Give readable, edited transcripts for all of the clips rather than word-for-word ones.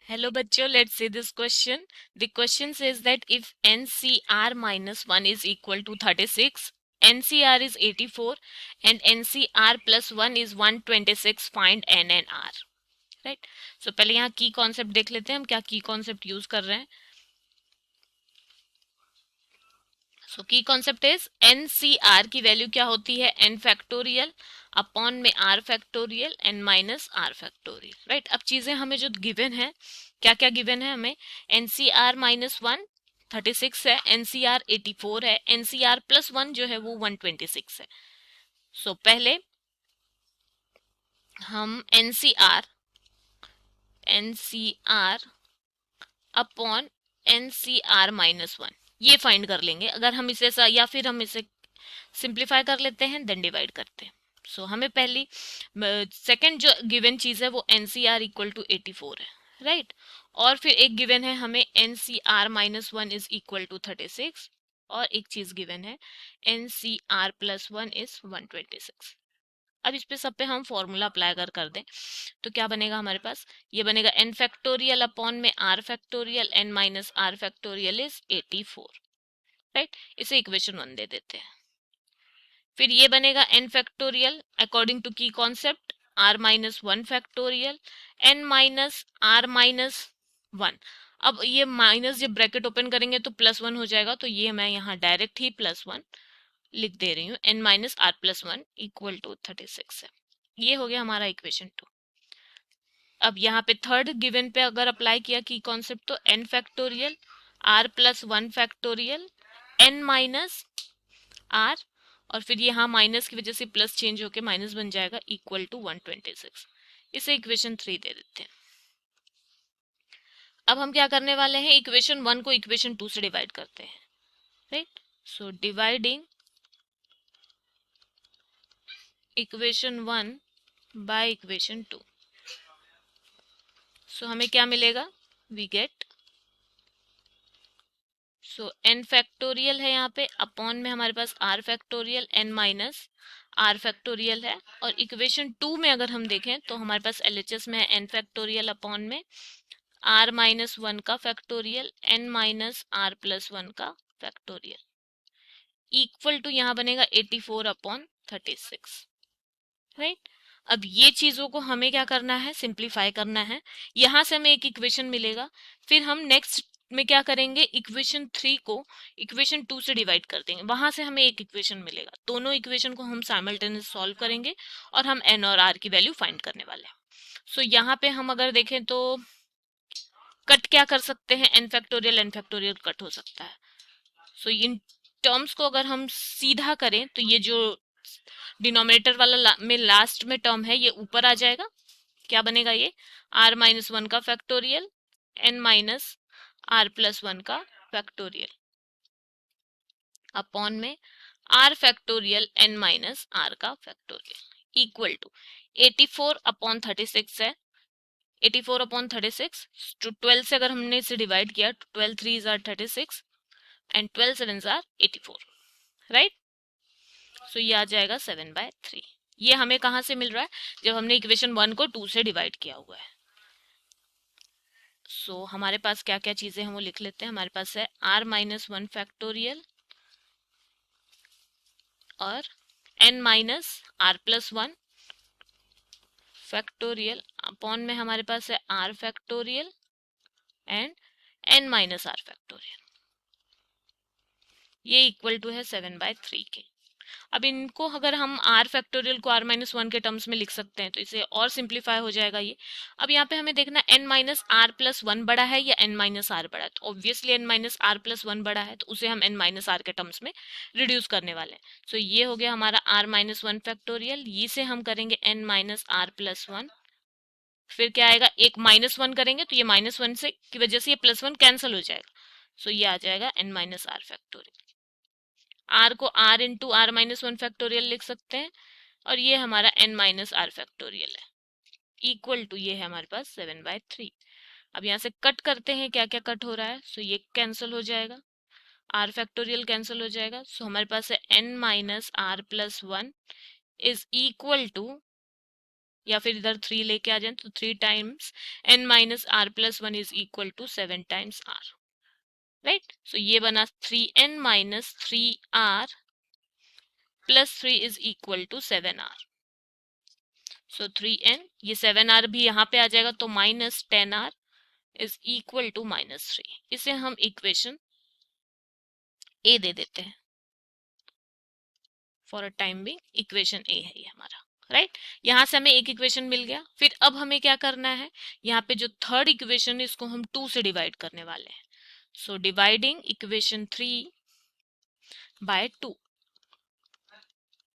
Hello bachcho, let's see this question. The question says that if NCR minus 1 is equal to 36, NCR is 84 and NCR plus 1 is 126, find N and R. Right? So पहले यहाँ की concept देख लेते हैं हम क्या की concept use कर रहे हैं. सो की कॉन्सेप्ट इज NCR की वैल्यू क्या होती है n फैक्टोरियल अपॉन में r factorial n minus r factorial. Right, अब चीजें हमें जो गिवन है, क्या क्या गिवन है हमें. NCR माइनस 1 36 है, NCR 84 है, NCR प्लस 1 जो है वो 126 है. सो पहले हम NCR अपॉन NCR माइनस 1 ये फाइंड कर लेंगे. अगर हम इसे या फिर हम इसे सिंप्लीफाई कर लेते हैं देन डिवाइड करते हैं. सो हमें पहली सेकंड जो गिवन चीज है वो NCR इक्वल टू 84 है. राइट, और फिर एक गिवन है हमें NCR minus 1 is equal to 36 और एक चीज गिवन है NCR प्लस 1 इज 126. अब इस पे सब पे हम फॉर्मूला अप्लाई कर दें तो क्या बनेगा हमारे पास. ये बनेगा n फैक्टोरियल अपॉन में r factorial n minus r factorial is 84. Right, इसे इक्वेशन 1 दे देते हैं. फिर ये बनेगा n फैक्टोरियल अकॉर्डिंग टू की concept r minus 1 factorial n minus r minus 1. अब ये माइनस जब ब्रैकेट ओपन करेंगे तो प्लस 1 हो जाएगा, तो ये मैं यहाँ डायरेक्ट ही प्लस 1 लिख दे रही हूँ. n minus r plus 1 equal to 36 है. ये हो गया हमारा इक्वेशन 2. अब यहाँ पे थर्ड गिवन पे अगर अप्लाई किया की कॉन्सेप्ट तो n factorial r plus 1 factorial n minus r और फिर यहाँ माइनस की वजह से प्लस चेंज होके माइनस बन जाएगा इक्वल टू 126. इसे इक्वेशन 3 दे देते हैं. अब हम क्या करने वाले हैं, इक्वेशन 1 को इक्वेशन 2 से डिवाइड करते हैं. Right, so dividing equation 1 by equation 2. So हमें क्या मिलेगा, we get so n factorial है यहाँ पे अपॉन में हमारे पास r factorial n minus r factorial है. और इक्वेशन 2 में अगर हम देखें तो हमारे पास LHS में है n फैक्टोरियल अपॉन में r माइनस 1 का factorial n minus r plus 1 का फैक्टोरियल इक्वल टू यहाँ बनेगा 84 अपॉन 36. राइट, अब ये चीजों को हमें क्या करना है, सिंप्लीफाई करना है. यहां से हमें एक इक्वेशन मिलेगा, फिर हम नेक्स्ट में क्या करेंगे, इक्वेशन 3 को इक्वेशन 2 से डिवाइड कर देंगे, वहां से हमें एक इक्वेशन मिलेगा. दोनों इक्वेशन को हम साइमल्टेनियस सॉल्व करेंगे और हम n और r की वैल्यू फाइंड करने वाले हैं. सो यहाँ पे हम अगर देखें तो कट क्या कर सकते हैं, n फैक्टोरियल कट हो सकता है. सो इन टर्म्स को अगर हम सीधा करें तो ये जो डिनोमिनेटर वाला में लास्ट में टर्म है ये ऊपर आ जाएगा. क्या बनेगा ये, r माइनस 1 का factorial n minus r plus 1 का फैक्टोरियल अपॉन में r factorial n minus r का फैक्टोरियल इक्वल टू 84 अपॉन 36 है. 84 अपॉन 36 तो 12 से अगर हमने इसे डिवाइड किया तो 12 3s are 36 and 12 7s are 84. Right, so ये आ जाएगा 7/3. ये हमें कहाँ से मिल रहा है, जब हमने इक्वेशन 1 को 2 से डिवाइड किया हुआ है. सो हमारे पास क्या क्या चीजें हैं वो लिख लेते हैं. हमारे पास है r माइनस 1 फैक्टोरियल और n minus r plus 1 factorial upon में हमारे पास है r factorial and n minus r factorial. ये इक्वल टू है 7/3 के. अब इनको अगर हम r फैक्टोरियल को r माइनस 1 के टर्म्स में लिख सकते हैं तो इसे और सिंप्लीफाई हो जाएगा ये. अब यहाँ पे हमें देखना n माइनस r प्लस 1 बड़ा है या n माइनस r बड़ा है. तो obviously n minus r plus 1 बड़ा है तो उसे हम n माइनस r के टर्म्स में रिड्यूस करने वाले हैं. सो ये हो गया हमारा r माइनस 1 फैक्टोरियल, ये से हम करेंगे n माइनस r प्लस 1. फिर क्या आएगा, एक माइनस 1 करेंगे तो ये माइनस 1 से की वजह से ये प्लस 1 कैंसिल हो जाएगा. सो ये आ जाएगा n minus r factorial. r को r into R minus 1 factorial लिख सकते हैं और ये हमारा n माइनस r फैक्टोरियल है इक्वल टू ये है हमारे पास 7/3. अब यहाँ से कट करते हैं क्या क्या कट हो रहा है. सो ये कैंसिल हो जाएगा, r फैक्टोरियल कैंसिल हो जाएगा. सो हमारे पास है n minus r plus 1 is equal to या फिर इधर 3 लेके आ जाए तो 3 times n minus r plus 1 is equal to 7 times r, right. So ये बना 3n minus 3r plus 3 is equal to 7r। So 3n, ये 7r भी यहाँ पे आ जाएगा तो minus 10r is equal to minus 3। इसे हम इक्वेशन ए दे देते हैं, for a time being equation ए है ये हमारा, राइट। यहाँ से हमें एक इक्वेशन मिल गया। फिर अब हमें क्या करना है, यहाँ पे जो थर्ड इक्वेशन है इसको हम 2 से डिवाइड करने वाले हैं। So dividing equation 3 by 2,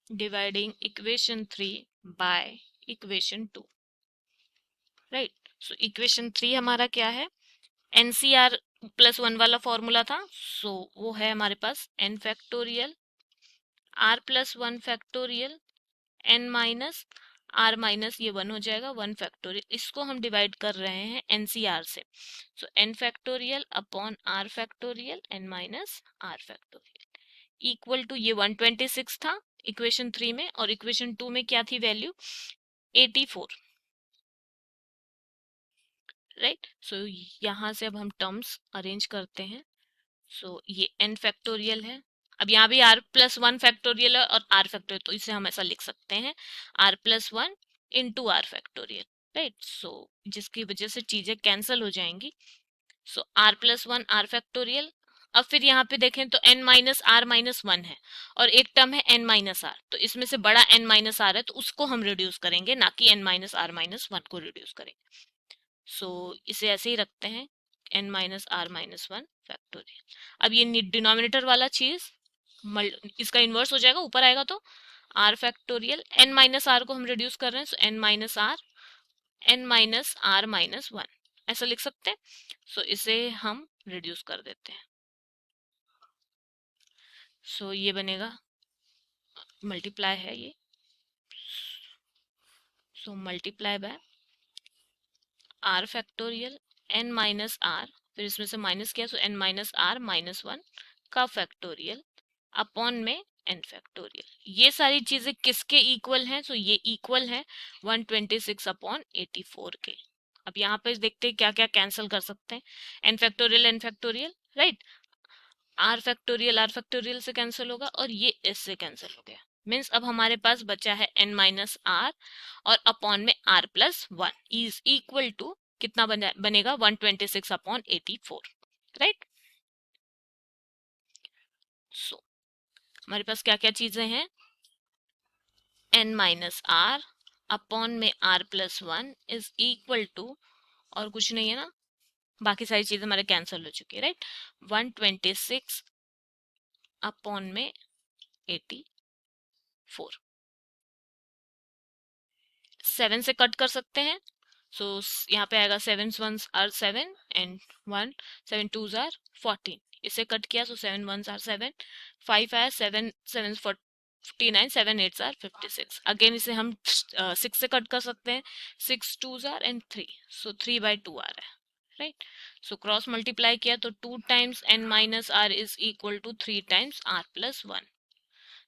dividing equation 3 by equation 2, right. So equation 3 हमारा क्या है, एनसीआर प्लस 1 वाला फॉर्मूला था, सो वो है हमारे पास n factorial r plus 1 factorial n minus r minus ये 1 हो जाएगा 1 फैक्टोरियल। इसको हम डिवाइड कर रहे हैं एनसीआर से, so n factorial upon r factorial n minus r factorial equal to ये 126 था इक्वेशन 3 में, और इक्वेशन 2 में क्या थी वैल्यू 84, राइट। सो यहाँ से अब हम टर्म्स अरेंज करते हैं। सो ये n फैक्टोरियल है, अब यहाँ भी r प्लस 1 फैक्टोरियल है और r फैक्टोरियल, तो इसे हम ऐसा लिख सकते हैं r plus 1 into r factorial, right. So जिसकी वजह से चीजें कैंसिल हो जाएंगी। So r plus 1 r factorial. अब फिर यहाँ पे देखें तो n माइनस आर माइनस 1 है और एक टर्म है n माइनस आर, तो इसमें से बड़ा n माइनस आर है तो उसको हम रिड्यूस करेंगे, ना कि n माइनस आर माइनस 1 को रिड्यूस करेंगे। सो इसे ऐसे ही रखते हैं n minus R minus 1 factorial. अब ये डिनोमिनेटर वाला चीज इसका इन्वर्स हो जाएगा, ऊपर आएगा तो r factorial, n minus R को हम रिड्यूस कर रहे हैं, so n minus R minus 1 ऐसा लिख सकते हैं। सो इसे हम रिड्यूस कर देते हैं। सो ये बनेगा, मल्टीप्लाई है ये, so multiply by R factorial n minus R, फिर इसमें से माइनस किया so n minus R minus 1 का फैक्टोरियल अपॉन में n फैक्टोरियल। ये सारी चीजें किसके इक्वल हैं, सो ये इक्वल है 126 अपॉन 84 के। अब यहाँ पे देखते हैं क्या क्या कैंसिल कर सकते हैं, n factorial, right. R factorial से कैंसिल होगा और ये इससे कैंसिल हो गया, मीन्स अब हमारे पास बचा है n माइनस आर और अपॉन में r plus 1 is equal to कितना बनेगा 126 अपॉन 84, राइट। सो हमारे पास क्या क्या चीजें हैं, n माइनस आर अपॉन में r plus 1 is equal to, और कुछ नहीं है ना, बाकी सारी चीजें हमारे कैंसिल हो चुकी है, राइट। 126 अपॉन में 84, 7 से कट कर सकते हैं। सो यहाँ पे आएगा 7 1s are 7 and 1 7 2s are 14, इसे कट किया सो 7 1s आर 7, 5 आया 7 7 49, 7 8s आर 56। अगेन इसे हम 6 से कट कर सकते हैं, 6 2s R and 3, so 3 by 2 आ रहा है, राइट। सो क्रॉस मल्टीप्लाई किया तो 2 times n minus R is equal to 3 times r plus 1,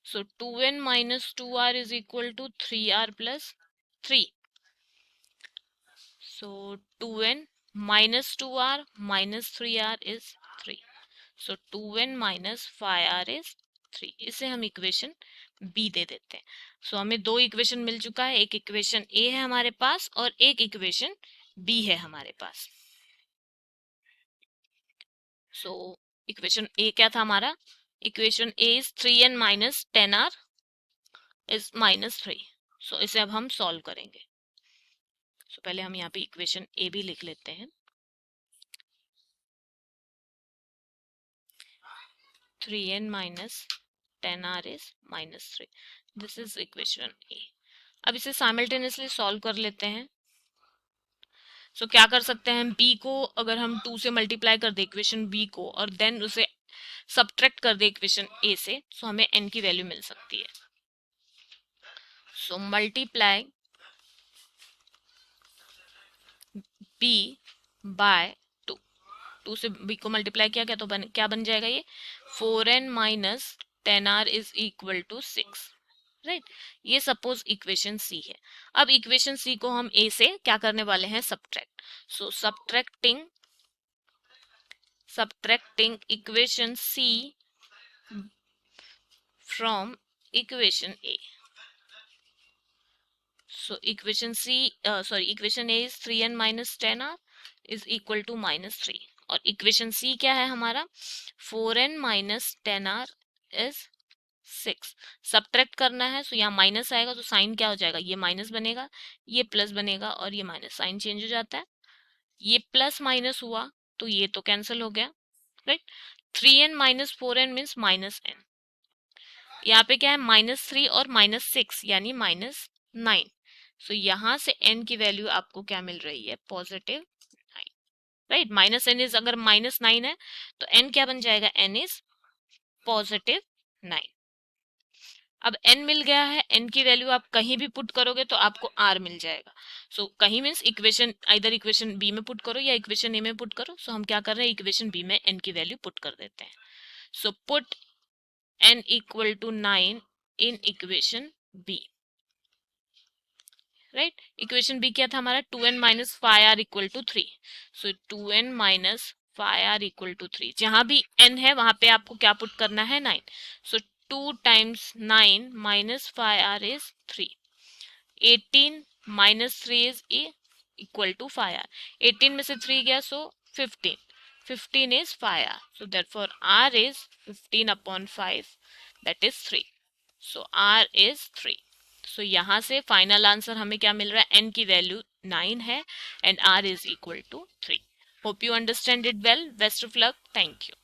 so 2n minus 2r is equal to 3r plus 3। So 2n minus 2r minus 3r is 3. So 2n minus 5r is 3। इसे हम equation b दे देते हैं। सो हमें दो equation मिल चुका है, एक equation a है हमारे पास और एक इक्वेशन b है हमारे पास। सो इक्वेशन a क्या था हमारा, equation a is 3n minus 10r is minus 3। सो इसे अब हम सॉल्व करेंगे। सो पहले हम यहाँ पे इक्वेशन a भी लिख लेते हैं, 3n minus 10r is minus 3। This is equation A। अब इसे साइमल्टेनियसली सॉल्व कर लेते हैं। सो क्या कर सकते हैं, b को अगर हम 2 से मल्टीप्लाई कर दे इक्वेशन b को और देन उसे सब्ट्रैक्ट कर दे इक्वेशन a से, सो हमें n की वैल्यू मिल सकती है। सो मल्टीप्लाई b बाय 2, 2 से b को मल्टीप्लाई किया क्या तो क्या बन जाएगा ये 4n minus 10r is equal to 6, right. ये सपोज इक्वेशन सी है। अब इक्वेशन सी को हम ए से क्या करने वाले हैं, subtract. So subtracting equation C from equation A. So equation equation A is 3n minus 10r is equal to -3 और equation C क्या है हमारा, 4n minus 10r is 6। Subtract करना है, सो यहाँ माइनस आएगा तो साइन क्या हो जाएगा, ये माइनस बनेगा, ये प्लस बनेगा और ये माइनस, साइन चेंज हो जाता है। ये प्लस माइनस हुआ तो ये तो कैंसिल हो गया, right. 3n minus 4n means -n। यहाँ पे क्या है, -3 और -6 यानी -9। सो यहाँ से n की वैल्यू आपको क्या मिल रही है, +9, राइट। -n इज, अगर -9 है तो n क्या बन जाएगा, n इज +9। अब n मिल गया है, n की वैल्यू आप कहीं भी पुट करोगे तो आपको r मिल जाएगा। सो कहीं मीन्स इक्वेशन, इधर इक्वेशन बी में पुट करो या इक्वेशन ए में पुट करो। सो हम क्या कर रहे हैं, इक्वेशन बी में n की वैल्यू पुट कर देते हैं। So put n equal to 9 in equation b, right. Equation B क्या था हमारा, 2n minus 5r equal to 3। So 2n minus 5r equal to 3, जहां भी n है वहां पे आपको क्या पुट करना है, 9। सो 2 times 9 minus 5r is 3। 18 minus 3 is equal to 5r। 18 में से 3 गया सो 15। 15 is 5r, so therefore r is 15 upon 5, that is 3। so r is 3। सो यहाँ से फाइनल आंसर हमें क्या मिल रहा है, n की वैल्यू 9 है and r is equal to 3। Hope you understand it well. Best of luck, thank you.